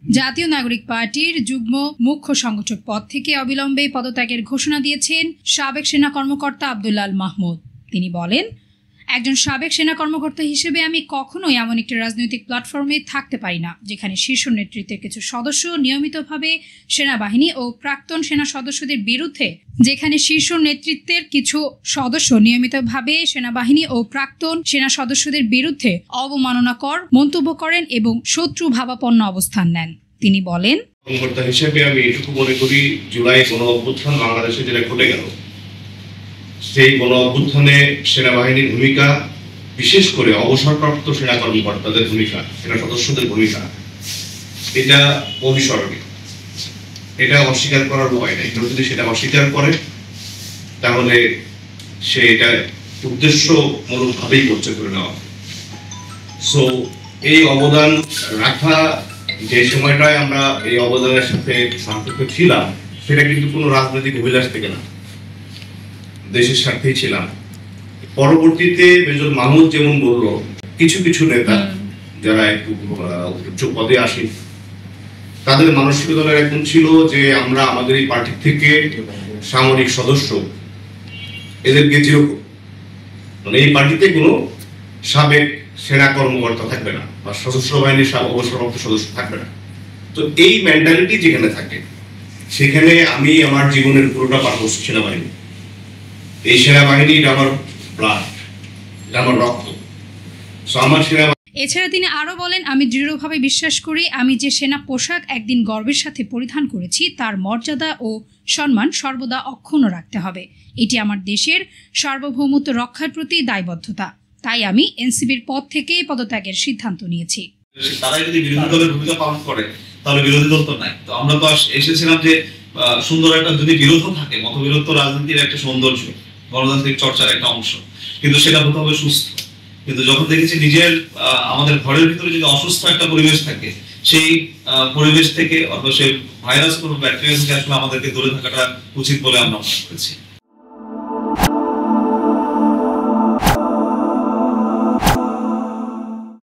জাতীয় নাগরিক পার্টির যুগ্ম মুখ্য সংগঠক পদ থেকে অবিলম্বে পদত্যাগের ঘোষণা দিয়েছেন সাবেক সেনা কর্মকর্তা আব্দুল্লাহ আল মাহমুদ। তিনি বলেন, একজন সাবেক সেনা কর্মকর্তা হিসেবে আমি কখনোই এমন একটি রাজনৈতিক প্ল্যাটফর্মে থাকতে পারি না যেখানে শীর্ষ নেতৃত্বের কিছু সদস্য নিয়মিতভাবে সেনাবাহিনী ও প্রাক্তন সেনা সদস্যদের বিরুদ্ধে অবমাননাকর মন্তব্য করেন এবং শত্রু ভাবাপন্ন অবস্থান নেন। তিনি বলেন, কর্মকর্তা হিসেবে আমি এটুকু মনে করি, জুলাই গণ অভ্যুত্থান বাংলাদেশে যেটা ঘটে গেল, সেই গণ অভ্যুত্থানে সেনাবাহিনীর ভূমিকা, বিশেষ করে অবসরপ্রাপ্ত সেনা কর্মকর্তাদের ভূমিকা, সেনা সদস্যদের ভূমিকা, এটা অবিস্মরণীয়। এটা অস্বীকার করার ভয় নেই। কেউ যদি সেটা অস্বীকার করে তাহলে সে এটা উদ্দেশ্যমূলকভাবেই করছে করে নেওয়া। সো এই অবদান রাখা, যে সময়টায় আমরা এই অবদানের সাথে সম্পৃক্ত ছিলাম, সেটা কিন্তু কোনো রাজনৈতিক অভিলাষ থেকে না, দেশের স্বার্থেই ছিলাম। পরবর্তীতে মেজর মাহমুদ যেমন বলল, কিছু কিছু নেতা যারা একটু উচ্চ পদে আসেন, তাদের মানসিকতা এরকম ছিল যে আমরা আমাদের এই পার্টি থেকে সামরিক সদস্য এদেরকে যেরকম, মানে এই পার্টিতে কোনো সাবেক সেনা কর্মকর্তা থাকবে না বা সশস্ত্র বাহিনীর অবসরপ্রাপ্ত সদস্য থাকবে না। তো এই মেন্টালিটি যেখানে থাকে, সেখানে আমি আমার জীবনের পুরোটা পার করছি সেনাবাহিনী। এই সেনাবাহিনী এটা আমার প্রাণ, এটা আমার রক্ত। আমার সেনাবাহিনী। এছাড়া তিনি আরো বলেন, আমি দৃঢ়ভাবে বিশ্বাস করি আমি যে সেনা পোশাক একদিন গর্বের সাথে পরিধান করেছি তার মর্যাদা ও সম্মান সর্বদা অক্ষুণ্ণ রাখতে হবে। এটি আমার দেশের সার্বভৌমত্ব রক্ষার প্রতি দায়বদ্ধতা। তাই আমি এনসিবির পদ থেকে পদত্যাগের সিদ্ধান্ত নিয়েছি। তারা যদি বিরোধী দলের ভূমিকা পালন করে তাহলে বিরোধী দল তো নাই। তো আমরা তো এসেছিলাম যে সুন্দর একটা, যদি বিরোধ থাকে, মতবিরোধ তো রাজনীতির একটা সৌন্দর্য, গণতান্ত্রিক চর্চার একটা অংশ, কিন্তু সেটা হতে হবে সুস্থ। কিন্তু যখন দেখেছি আমাদের ঘরের ভিতরে যদি অসুস্থ একটা পরিবেশ থাকে, সেই পরিবেশ থেকে অথবা সেই ভাইরাস কোনো ব্যাকটেরিয়া থেকে আসলে আমাদেরকে দূরে থাকাটা উচিত বলে আমরা মনে করেছি।